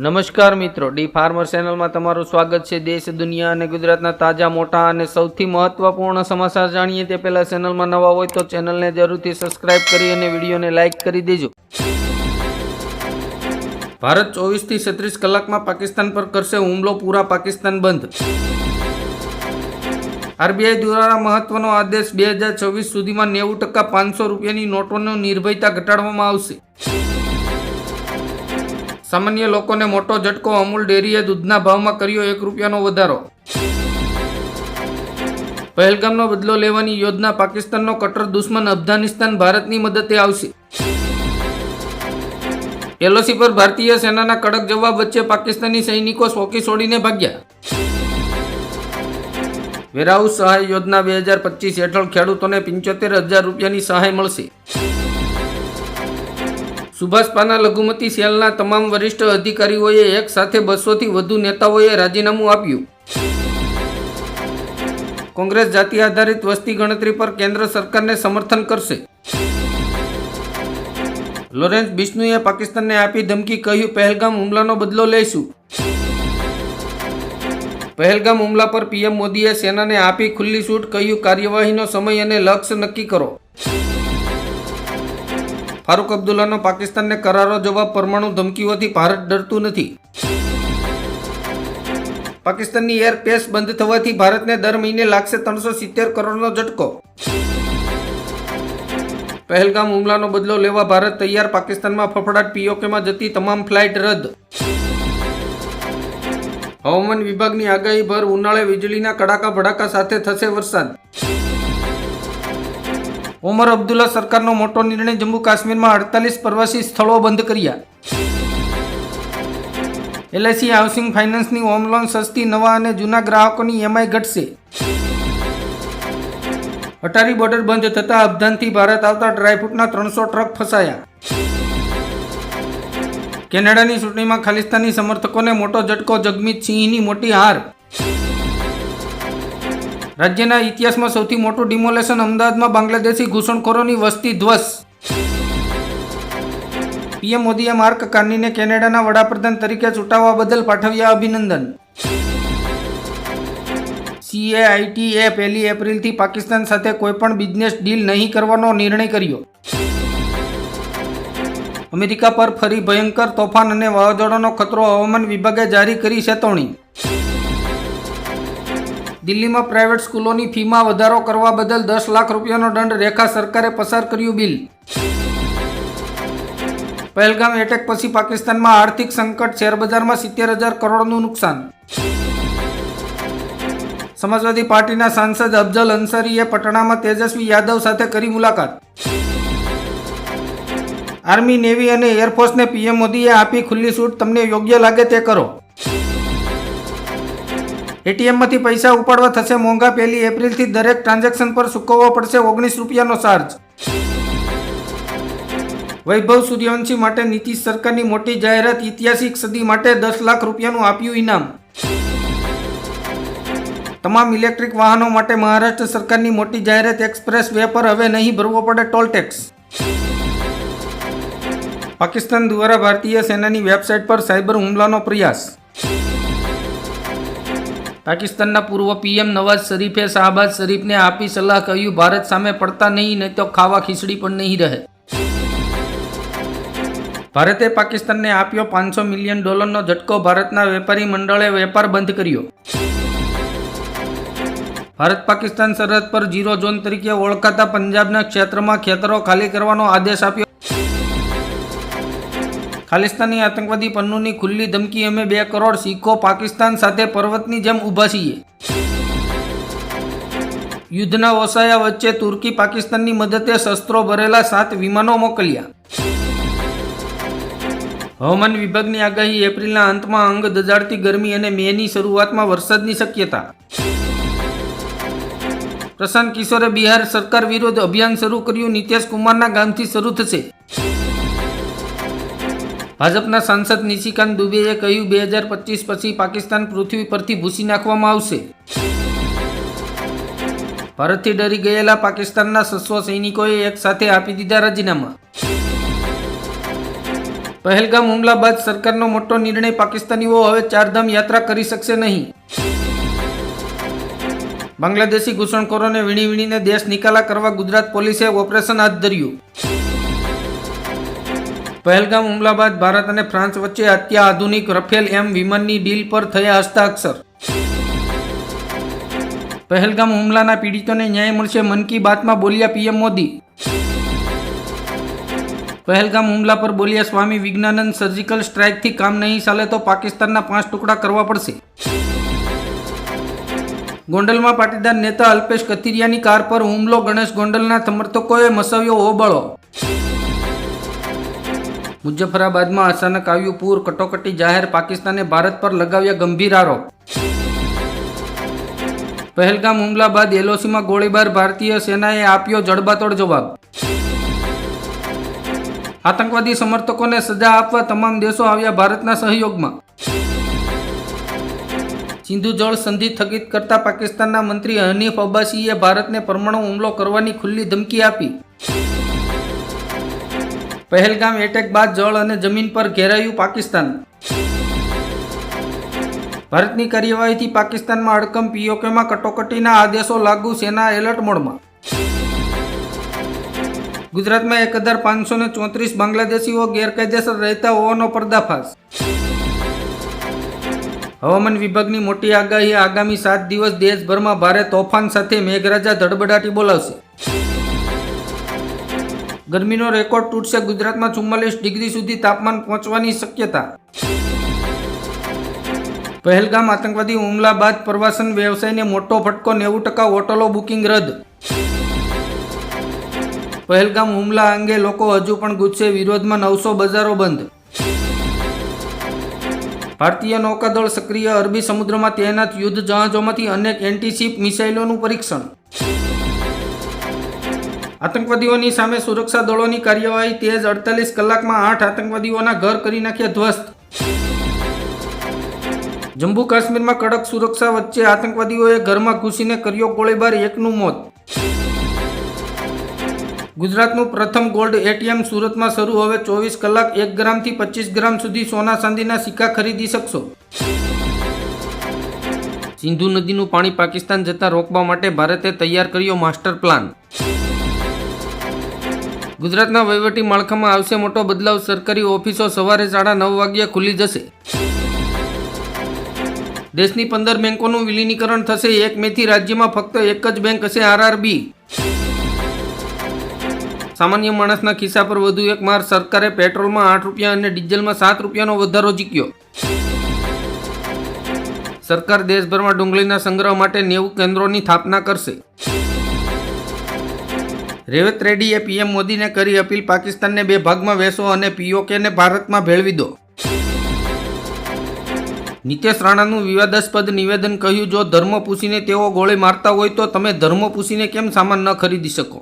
નમસ્કાર મિત્રો, D farmer ચેનલમાં તમારું સ્વાગત છે। દેશ, દુનિયા અને ગુજરાતના તાજા, મોટા અને સૌથી મહત્વપૂર્ણ સમાચાર જાણીએ તે પહેલા ચેનલમાં નવા હોય તો ચેનલને જરૂરથી સબસ્ક્રાઇબ કરી અને વિડીયોને લાઇક કરી દેજો। ભારત 24 થી 36 કલાકમાં પાકિસ્તાન પર કરશે હુમલો, પૂરા પાકિસ્તાન બંધ। આરબીઆઈ દ્વારા મહત્વનો આદેશ, 2024 સુધીમાં 90% 500 રૂપિયાની નોટોનો નિર્ભયતા ઘટાડવામાં આવશે। સામાન્ય લોકોને મોટો ઝટકો, અમૂલ ડેરીએ દૂધના ભાવમાં કર્યો 1 રૂપિયાનો વધારો। પહેલગામનો બદલો લેવાની યોજના, પાકિસ્તાનનો કટ્ટર દુશ્મન અફઘાનિસ્તાન ભારતની મદદે આવશે। એલઓસી પર ભારતીય સેનાના કડક જવાબ વચ્ચે પાકિસ્તાની સૈનિકો ચોકી છોડીને ભાગ્યા। વેરહાઉસ સહાય યોજના 2025 હેઠળ ખેડૂતોને 75,000 રૂપિયાની સહાય મળશે। સુભાષ પાના લઘુમતી સેલના તમામ વરિષ્ઠ અધિકારીઓએ એક સાથે 200 થી વધુ નેતાઓએ રાજીનામું આપ્યું। કોંગ્રેસ જાતિ આધારિત વસ્તી ગણતરી પર કેન્દ્ર સરકારને સમર્થન કરશે। લોરેન્સ બિશ્નોઈએ પાકિસ્તાનને આપી ધમકી, કહ્યું પહેલગામ હુમલાનો બદલો લઈશું। પહેલગામ હુમલા પર પીએમ મોદીએ સેનાને આપી ખુલ્લી છૂટ, કહ્યું કાર્યવાહીનો સમય અને લક્ષ્ય નક્કી કરો। ફારૂક અબ્દુલ્લાનો પાકિસ્તાનને કરારો જવાબ, પરમાણુ ધમકીઓથી ભારત ડરતું નથી। પાકિસ્તાનની એરસ્પેસ બંધ થવાથી ભારતને દર મહિને લાગશે 370 કરોડનો ઝટકો। પહેલગામ હુમલાનો બદલો લેવા ભારત તૈયાર, પાકિસ્તાનમાં ફફડાટ, પીઓકેમાં જતી તમામ ફ્લાઇટ રદ। હવામાન વિભાગની આગાહી, ભર ઉનાળે વીજળીના કડાકા ભડાકા સાથે થશે વરસાદ। ઓમર અબ્દુલ્લા સરકારનો મોટો નિર્ણય, જમ્મુ કાશ્મીરમાં 48 પ્રવાસી સ્થળો બંધ કર્યા। એલઆઈસી હાઉસિંગ ફાઇનાન્સની હોમ લોન સસ્તી, નવા અને જૂના ગ્રાહકોની EMI ઘટશે। અટારી બોર્ડર બંધ થતાં અફઘાનથી ભારત આવતા ડ્રાયફ્રૂટના 300 ટ્રક ફસાયા। કેનેડાની ચૂંટણીમાં ખાલિસ્તાની સમર્થકોને મોટો ઝટકો, જગમીત સિંહની મોટી હાર। રાજ્યના ઇતિહાસમાં સૌથી મોટું ડિમોલેશન, અમદાવાદમાં બાંગ્લાદેશી ઘૂસણખોરોની વસ્તી ધ્વસ્ત। પીએમ મોદીએ માર્ક કાર્નીને કેનેડાના વડાપ્રધાન તરીકે ચૂંટાવા બદલ પાઠવ્યા અભિનંદન। CAITએ 1 એપ્રિલથી પાકિસ્તાન સાથે કોઈપણ બિઝનેસ ડીલ નહીં કરવાનો નિર્ણય કર્યો। અમેરિકા પર ફરી ભયંકર તોફાન અને વાવાઝોડાનો ખતરો, હવામાન વિભાગે જારી કરી ચેતવણી। દિલ્હીમાં પ્રાઇવેટ સ્કૂલોની ફીમાં વધારો કરવા બદલ 10 લાખ રૂપિયાનો દંડ, રેખા સરકારે પસાર કર્યું બિલ। પહેલગામ એટેક પછી પાકિસ્તાનમાં આર્થિક સંકટ, શેરબજારમાં 70,000 કરોડનું નુકસાન। સમાજવાદી પાર્ટીના સાંસદ અફઝલ અંસારીએ પટણામાં તેજસ્વી યાદવ સાથે કરી મુલાકાત। આર્મી, નેવી અને એરફોર્સને પીએમ મોદીએ આપી ખુલ્લી છૂટ, તમને યોગ્ય લાગે તે કરો। એટીએમમાંથી પૈસા ઉપાડવા થશે મોંઘા, 1 એપ્રિલથી દરેક ટ્રાન્ઝેક્શન પર ચૂકવવો પડશે 19 રૂપિયાનો ચાર્જ। વૈભવ સૂર્યવંશી માટે નીતિશ સરકારની મોટી જાહેરાત, ઐતિહાસિક સદી માટે 10 લાખ રૂપિયાનું આપ્યું ઇનામ। તમામ ઇલેક્ટ્રિક વાહનો માટે મહારાષ્ટ્ર સરકારની મોટી જાહેરાત, એક્સપ્રેસ વે પર હવે નહીં ભરવો પડે ટોલ ટેક્સ। પાકિસ્તાન દ્વારા ભારતીય સેનાની વેબસાઇટ પર સાયબર હુમલાનો પ્રયાસ। પાકિસ્તાનના પૂર્વ પીએમ નવાઝ શરીફે શાહબાઝ શરીફને આપી સલાહ, કહ્યું ભારત સામે પડતા નહીં તો ખાવા ખીચડી પણ નહીં રહે। ભારતે પાકિસ્તાનને આપ્યો $500 મિલિયન ઝટકો, ભારતના વેપારી મંડળે વેપાર બંધ કર્યો। ભારત પાકિસ્તાન સરહદ પર 0 ઝોન તરીકે ઓળખાતા પંજાબના ક્ષેત્રમાં ખેતરો ખાલી કરવાનો આદેશ આપ્યો। ખાલિસ્તાની આતંકવાદી પન્નુની ખુલ્લી ધમકી, અમે 2 કરોડ શીખો પાકિસ્તાન સાથે પર્વતની જેમ ઊભા છીએ। યુદ્ધના ઓસાયા વચ્ચે તુર્કી પાકિસ્તાનની મદદે શસ્ત્રો ભરેલા 7 વિમાનો મોકલ્યા। હવામાન વિભાગની આગાહી, એપ્રિલના અંતમાં અંગ દજાડતી ગરમી અને મેની શરૂઆતમાં વરસાદની શક્યતા। પ્રશાંત કિશોરે બિહાર સરકાર વિરુદ્ધ અભિયાન શરૂ કર્યું, નીતિશ કુમારના ગામથી શરૂ થશે। ભાજપના સાંસદ નિશિકાંત દુબેએ કહ્યું, 2025 પછી પાકિસ્તાન પૃથ્વી પરથી ભૂંસી નાખવામાં આવશે। ભારતથી ડરી ગયેલા પાકિસ્તાનના 600 સૈનિકોએ એક સાથે આપી દીધા રાજીનામા। પહેલગામ હુમલા બાદ સરકારનો મોટો નિર્ણય, પાકિસ્તાનીઓ હવે ચારધામ યાત્રા કરી શકશે નહીં. બાંગ્લાદેશી ઘૂસણખોરોને વીણી વીણીને દેશ નિકાલા કરવા ગુજરાત પોલીસે ઓપરેશન હાથ ધર્યું. પહેલગામ હુમલા બાદ ભારત અને ફ્રાન્સ વચ્ચે અત્યાધુનિક રફેલ એમ વિમાનની ડીલ પર થયા હસ્તાક્ષર. પહેલગામ હુમલાના પીડિતોને ન્યાય મળશે, મન કી બાતમાં બોલ્યા પીએમ મોદી. પહેલગામ હુમલા પર બોલ્યા સ્વામી વિજ્ઞાનંદ, સર્જિકલ સ્ટ્રાઇકથી કામ નહીં ચાલે તો પાકિસ્તાનના 5 ટુકડા કરવા પડશે. ગોંડલમાં પાટીદાર નેતા અલ્પેશ કથિરિયાની કાર પર હુમલો, ગણેશ ગોંડલના સમર્થકોએ મચાવ્યો હોબાળો. મુઝફ્ફરાબાદમાં અચાનક આવ્યું પૂર, કટોકટી જાહેર, પાકિસ્તાને ભારત પર લગાવ્યા ગંભીર આરોપ. પહેલગામ હુમલા બાદ એલઓસીમાં ગોળીબાર, ભારતીય સેનાએ આપ્યો જડબાતોડ જવાબ. આતંકવાદી સમર્થકોને સજા આપવા તમામ દેશો આવ્યા ભારતના સહયોગમાં. સિંધુ જળ સંધિ સ્થગિત કરતા પાકિસ્તાનના મંત્રી હનીફ અબ્બાસીએ ભારતને પરમાણુ હુમલો કરવાની ખુલ્લી ધમકી આપી. પહેલગામ એટેક બાદ જળ અને જમીન પર ઘેરાયું પાકિસ્તાન. ભારતની કાર્યવાહીથી પાકિસ્તાનમાં અડકમ, પીઓકેમાં કટોકટીના આદેશો લાગુ, સેના એલર્ટ મોડમાં. ગુજરાતમાં 1534 બાંગ્લાદેશીઓ ગેરકાયદેસર રહેતા હોવાનો પર્દાફાશ. હવામાન વિભાગની મોટી આગાહી, આગામી 7 દિવસ દેશભરમાં ભારે તોફાન સાથે મેઘરાજા ધડબડાટી બોલાવશે. ગરમીનો રેકોર્ડ તૂટશે, ગુજરાતમાં 44 ડિગ્રી સુધી તાપમાન પહોંચવાની શક્યતા. પહેલગામ આતંકવાદી હુમલા બાદ પ્રવાસન વ્યવસાયને મોટો ફટકો, 90% હોટલો બુકિંગ રદ. પહેલગામ હુમલા અંગે લોકો હજુ પણ ગુસ્સે, વિરોધમાં 900 બજારો બંધ. ભારતીય નૌકાદળ સક્રિય, અરબી સમુદ્રમાં તૈનાત યુદ્ધ જહાજોમાંથી અનેક એન્ટીશિપ મિસાઇલોનું પરીક્ષણ. આતંકવાદીઓની સામે સુરક્ષા દળોની કાર્યવાહી તેજ, 48 કલાકમાં 8 આતંકવાદીઓના ઘર કરી નાખ્યા ધ્વસ્ત. જમ્મુ કાશ્મીરમાં કડક સુરક્ષા વચ્ચે આતંકવાદીઓએ ઘરમાં ઘૂસીને કર્યો ગોળીબાર, 1નું મોત. ગુજરાતનું પ્રથમ ગોલ્ડ એટીએમ સુરતમાં શરૂ, હવે 24 કલાક 1 ગ્રામથી 25 ગ્રામ સુધી સોના ચાંદીના સિક્કા ખરીદી શકશો. સિંધુ નદીનું પાણી પાકિસ્તાન જતા રોકવા માટે ભારતે તૈયાર કર્યો માસ્ટર પ્લાન. ગુજરાતના વહીવટી માળખામાં આવશે મોટો બદલાવ, સરકારી ઓફિસો સવારે 9:30 વાગ્યે ખુલી જશે. દેશની 15 બેંકોનું વિલીનીકરણ થશે, 1 મેથી રાજ્યમાં ફક્ત એક જ બેંક હશે, આરઆરબી. સામાન્ય માણસના ખિસ્સા પર વધુ એક માર, સરકારે પેટ્રોલમાં 8 રૂપિયા અને ડીઝલમાં 7 રૂપિયાનો વધારો ઝીક્યો. સરકાર દેશભરમાં ડુંગળીના સંગ્રહ માટે 90 કેન્દ્રોની સ્થાપના કરશે. રેવત રેડ્ડીએ પીએમ મોદીને કરી અપીલ, પાકિસ્તાનને 2 ભાગમાં વહેંચો અને પીઓકેને ભારતમાં ભેળવી દો. નીતેશ રાણાનું વિવાદાસ્પદ નિવેદન, કહ્યું જો ધર્મ પૂછીને તેઓ ગોળી મારતા હોય તો તમે ધર્મ પૂછીને કેમ સામાન ન ખરીદી શકો.